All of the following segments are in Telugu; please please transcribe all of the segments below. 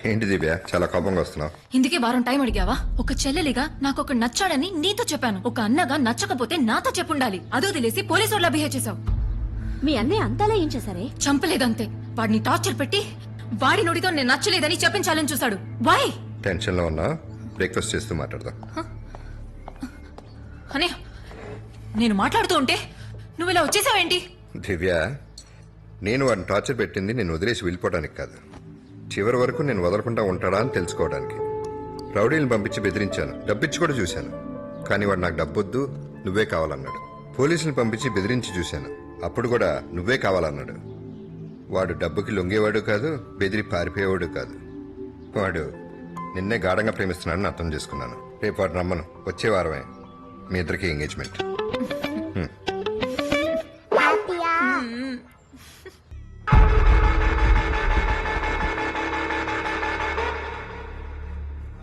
ఏంటి దివ్య చాలా కోపంగా వస్తున్నావు? ఇందుకే వారం టైం అడిగావా? ఒక చెల్లెలిగా నాకు ఒక నచ్చాడని నీతో చెప్పాను. ఒక అన్నగా నచ్చకపోతే నాతో చెప్పుండాలి. అదో తెలిసి పోలీసులా బిహేవ్ చేసావు. మీ అన్నయ్య అంతలా ఏం చేశారే? చంపలేదంతే. వాడిని టార్చర్ పెట్టి వాడి నోటితో నేను నచ్చలేదని చెప్పించాలని చూశాడు. వై? టెన్షన్ లో ఉన్నా, బ్రేక్ఫాస్ట్ చేస్తూ మాట్లాడదాం. అనే నేను మాట్లాడుతూ ఉంటే నువ్వు ఇలా వచ్చేసావేంటి? దివ్య, నేను వాడిని టార్చర్ పెట్టింది నేను వదిలేసి వెళ్ళిపోవడానికి కాదు, చివరి వరకు నేను వదలకుండా ఉంటాడా అని తెలుసుకోవడానికి. రౌడీలను పంపించి బెదిరించాను, డబ్బిచ్చి కూడా చూశాను. కానీ వాడు నాకు డబ్బొద్దు, నువ్వే కావాలన్నాడు. పోలీసులను పంపించి బెదిరించి చూశాను, అప్పుడు కూడా నువ్వే కావాలన్నాడు. వాడు డబ్బుకి లొంగేవాడు కాదు, బెదిరి పారిపోయేవాడు కాదు. వాడు నిన్నే గాఢంగా ప్రేమిస్తున్నాడని అర్థం చేసుకున్నాను. రేపు వాడు రమ్మను, వచ్చే వారమే మీ ఇద్దరికి ఎంగేజ్మెంట్.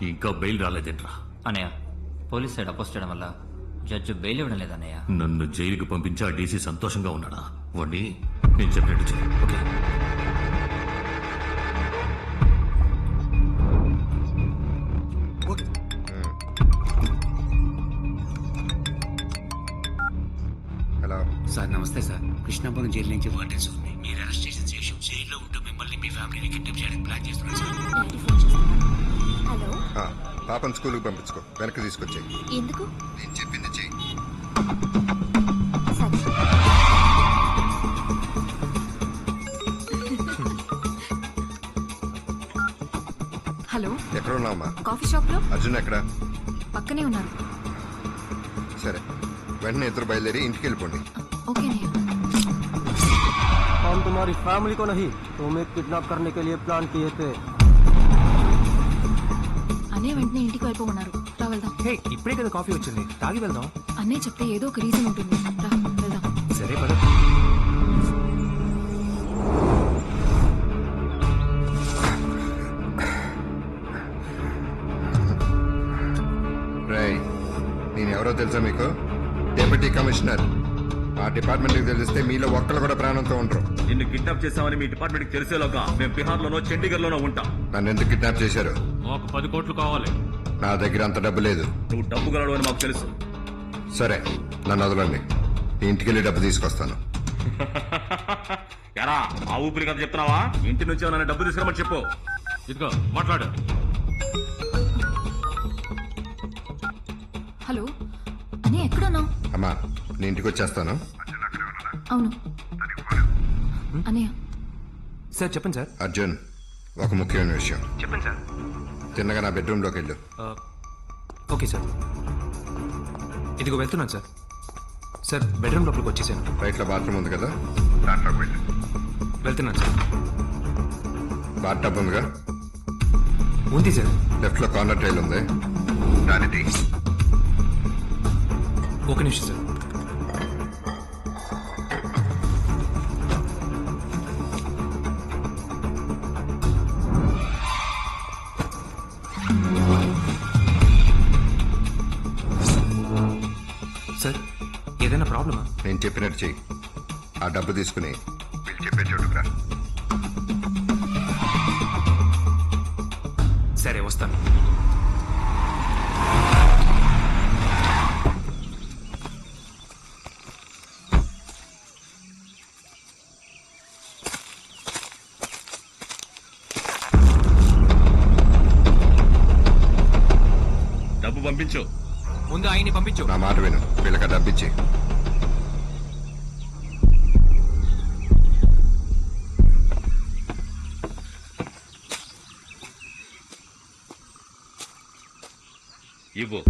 ఇంకా బెయిల్ రాలేదేంట్రా? అన్నయ్య, పోలీస్ సైడ్ అపోజ్ చేయడం వల్ల జడ్జి బెయిల్ ఇవ్వడం లేదన్నయ్య. నన్ను జైలుకి పంపించి ఆ డీసీ సంతోషంగా ఉన్నాడా? వాడిని నేను చెప్పినట్టు చేయి. ఓకే? హలో సార్, నమస్తే సార్. కృష్ణాపురం జైలు నుంచి వార్డెన్స్ ఉంది. మీరు అరెస్ట్ చేసిన శేషం జైల్లో ఉంటూ మిమ్మల్ని మీ ఫ్యామిలీని కిడ్నాప్ చేయడానికి ప్లాన్ చేస్తున్నాను సార్. డాడీ ఫోన్ చేస్తున్నారు. హలో, పాపను స్కూల్కి పంపించుకో, వెనక్కి తీసుకొచ్చాయి. ఎందుకు? నేను చెప్పింది చెయ్యి. సరే. హలో, ఎక్కడ ఉన్నావమ్మా? కాఫీ షాప్ లో. అర్జున్ ఎక్కడ? పక్కనే ఉన్నారు. సరే, వెంటనే ఇద్దరు బయలుదేరి ఇంటికి వెళ్ళిపోండి. ఓకే. हम तुम्हारी फैमिली को नहीं, तुम्हें किडनैप करने के लिए प्लान किए थे. అన్నయ్య వెంటనే ఇంటికి వెళ్ళిపోమన్నారు. రా వెళ్దాం. హే, ఇప్పుడే కదా కాఫీ వచ్చింది, తాగి వెళ్దాం. అన్నయ్య చెప్తే ఏదో ఒక రీజన్ ఉంటుంది. రా వెళ్దాం. సరే పద. రేయ్, నేను ఎవరో తెలుసా మీకు? Deputy commissioner. ఆ డిపార్ట్మెంట్కి తెలిస్తే మీలో ఒక్కరు కూడా ప్రాణంతో ఉండరు. నిన్ను కిడ్నాప్ చేశామని మీ డిపార్ట్మెంట్ తెలిసేలోగా మేము బీహార్ లోనో చండీగఢ్ లోనో ఉంటాం. నన్ను ఎందుకు కిడ్నాప్ చేశారు? ఒక 10 కోట్లు కావాలి. నా దగ్గర అంత డబ్బు లేదు. నువ్వు డబ్బు గలడు అని మాకు తెలుసు. సరే, నన్ను వదలండి. ఇంటికి వెళ్ళి డబ్బు తీసుకొస్తాను. ఎరా, ఆ ఊపిరి కథ చెప్తున్నావా? ఇంటి నుంచి ఏమైనా డబ్బు తీసుకురమని చెప్పు. ఇదిగో మాట్లాడు. హలో అన్నయ్య, ఎక్కడున్నావు? అమ్మా, నేను ఇంటికి వచ్చేస్తాను. అవును అన్నయ్య. సార్ చెప్పండి సార్. అర్జున్, ఒక ముఖ్యమైన విషయం. చెప్పండి సార్. తిన్నగా నా బెడ్రూమ్లోకి వెళ్ళు. Okay sir. ఇదిగో వెళ్తున్నాను సార్. సార్, బెడ్రూమ్ లోపలికి వచ్చేసాను. రైట్లో బాత్రూమ్ ఉంది కదా, దాంట్లోకి వెళ్ళు. వెళ్తున్నాను సార్. బాత్ టబ్ ఉందిగా, ఉంది సార్. లెఫ్ట్లో కార్నర్ టైల్ ఉంది, దాన్ని తీ. ఒక నిమిషం సార్. సార్, ఏదైనా ప్రాబ్లమా? నేను చెప్పినట్టు చెయ్యి. ఆ డబ్బు తీసుకుని వీళ్ళు చెప్పే చోటుకురా. సరే, వస్తాను. డబ్బు పంపించు. ముందు ఆయన్ని పంపించు. నా మాట విను, వీళ్ళకి డబ్బు ఇచ్చి. ఇవ్వు.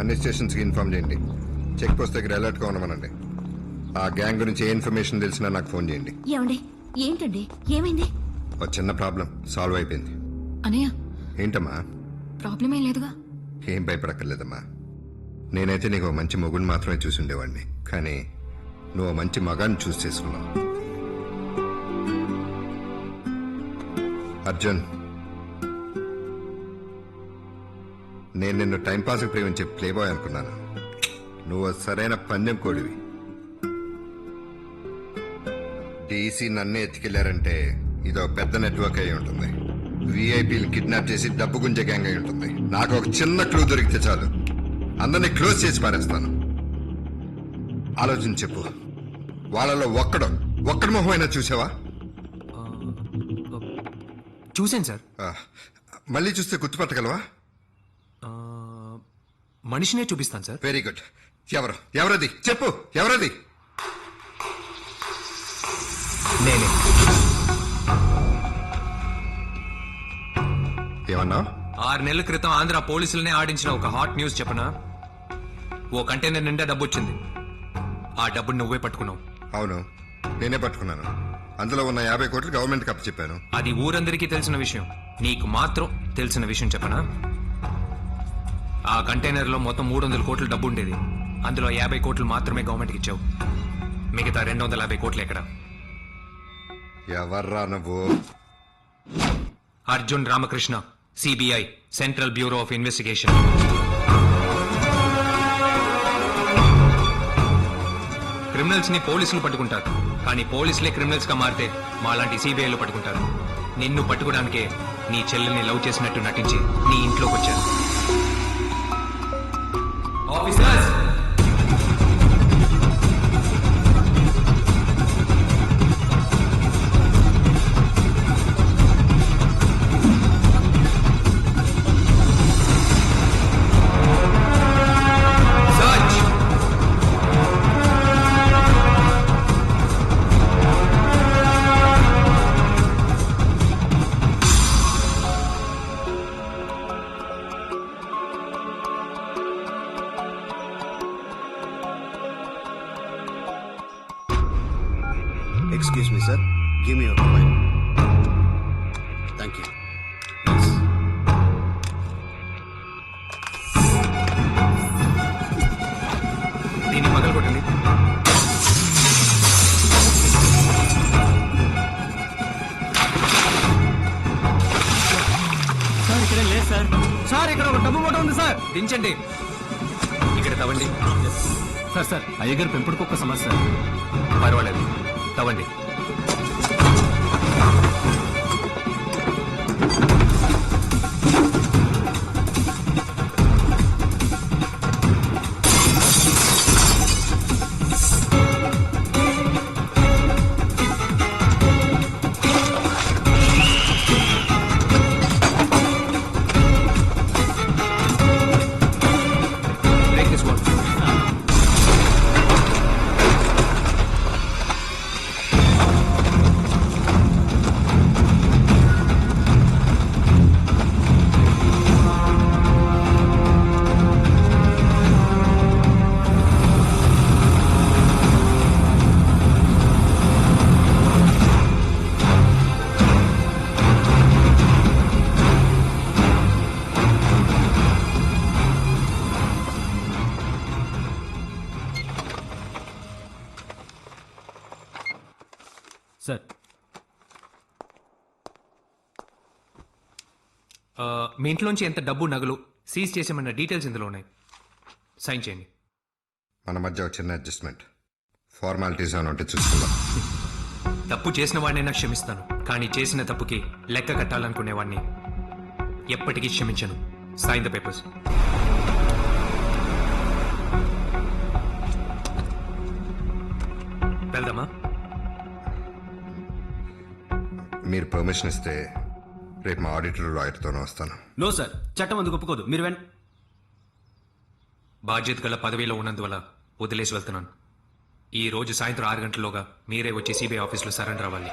అన్ని స్టేషన్స్కి ఇన్ఫార్మ్ చేయండి. చెక్ పోస్ట్ దగ్గర అలర్ట్గా ఉండమనండి. ఆ గ్యాంగ్ గురించి ఏ ఇన్ఫర్మేషన్ తెలిసినా నాకు ఫోన్ చేయండి. ఏమండి ఏంటండి ఏమైంది? ఒక చిన్న ప్రాబ్లం సాల్వ్ అయిపోయింది. అనయ్య ఏంటమ్మా? ప్రాబ్లం ఏం లేదుగా. ఏం భయపడక్కర్లేదమ్మా. నేనైతే నీకు ఒక మంచి మొగుడిని మాత్రమే చూసి ఉండేవాడిని, కానీ నువ్వు ఓ మంచి మగాన్ని చూసి చేసుకున్నావు. అర్జున్, నేను నిన్ను టైంపాస్కి ప్రేమించే ప్లేబాయ్ అనుకున్నాను. నువ్వు సరైన పందెం కోడివి. డీసీ నన్నే ఎత్తుకెళ్లారంటే ఇదో పెద్ద నెట్వర్క్ అయి ఉంటుంది. విఐపీలు కిడ్నాప్ చేసి డబ్బు గుంజే గ్యాంగ్ అయి ఉంటుంది. నాకు ఒక చిన్న క్లూ దొరికితే చాలు, అందరినీ క్లోజ్ చేసి పారేస్తాను. ఆలోచించి చెప్పు, వాళ్ళలో ఒక్కడి మొహమైనా చూసావా? చూశాను సార్. మళ్ళీ చూస్తే గుర్తుపట్టగలవా? మనిషినే చూపిస్తాను సార్. Very good. ఎవరది చెప్పు, ఎవరది? నేనే. ఏమన్నావు? 6 నెలల క్రితం ఆంధ్ర పోలీసులనే ఆడించిన ఒక హాట్ న్యూస్ చెప్పనా? ఓ కంటైనర్ నిండా డబ్బు వచ్చింది. ఆ డబ్బుని నువ్వే పట్టుకున్నావు. అవును, నేనే పట్టుకున్నాను. అందులో ఉన్న 50 కోట్లు గవర్నమెంట్కి అప్పచెప్పాను. అది ఊరందరికీ తెలిసిన విషయం. నీకు మాత్రం తెలిసిన విషయం చెప్పనా? ఆ కంటైనర్ లో మొత్తం 300 కోట్ల డబ్బు ఉండేది. అందులో 50 కోట్లు మాత్రమే గవర్నమెంట్కి ఇచ్చావు. మిగతా 250 కోట్లు ఎక్కడ? ఎవర్రా నువ్వు? Arjun Ramakrishna, CBI, central bureau of investigation. Criminals ని పోలీసులు పట్టుకుంటారు, కానీ పోలీసులే క్రిమినల్స్ గా మారితే మాలాంటి సిబిఐలో పట్టుకుంటారు. నిన్ను పట్టుకోవడానికే నీ చెల్లెల్ని లవ్ చేసినట్టు నటించి నీ ఇంట్లోకి వచ్చాను. Officers, Excuse me, sir. Give me your mobile. Thank you. Yes. దీన్ని మొదలు కొట్టండి. సార్ ఇక్కడ లేదు సార్. సార్ ఇక్కడ ఒక డబ్బు మూట ఉంది సార్. దించండి. ఇక్కడ తవ్వండి. సార్ అయ్యగారు పెంపుడు కుక్క సమస్య. పర్వాలేదు, తవ్వండి. Break this wall. సార్ మీ ఇంట్లోంచి ఎంత డబ్బు, నగలు సీజ్ చేసామన్న డీటెయిల్స్ ఇందులో ఉన్నాయి. సైన్ చేయండి. మన మధ్య ఒక చిన్న అడ్జస్ట్మెంట్, ఫార్మాలిటీస్ అని ఉంటే చూసుకుందాం. తప్పు చేసిన వాడినైనా క్షమిస్తాను, కానీ చేసిన తప్పుకి లెక్క కట్టాలనుకునేవాడిని ఎప్పటికీ క్షమించను. Sign the papers. వెళ్దామా? మీరు పర్మిషన్ ఇస్తే రేపు మా ఆడిటర్ లాయర్తోనే వస్తాను. నో సార్, చట్టం అందుకు ఒప్పుకోదు. మీరు బాధ్యత గల పదవిలో ఉన్నందువల్ల వదిలేసి వెళ్తున్నాను. ఈ రోజు సాయంత్రం 6 గంటల్లోగా మీరే వచ్చి సిబిఐ ఆఫీస్లో సరెండర్ అవ్వాలి.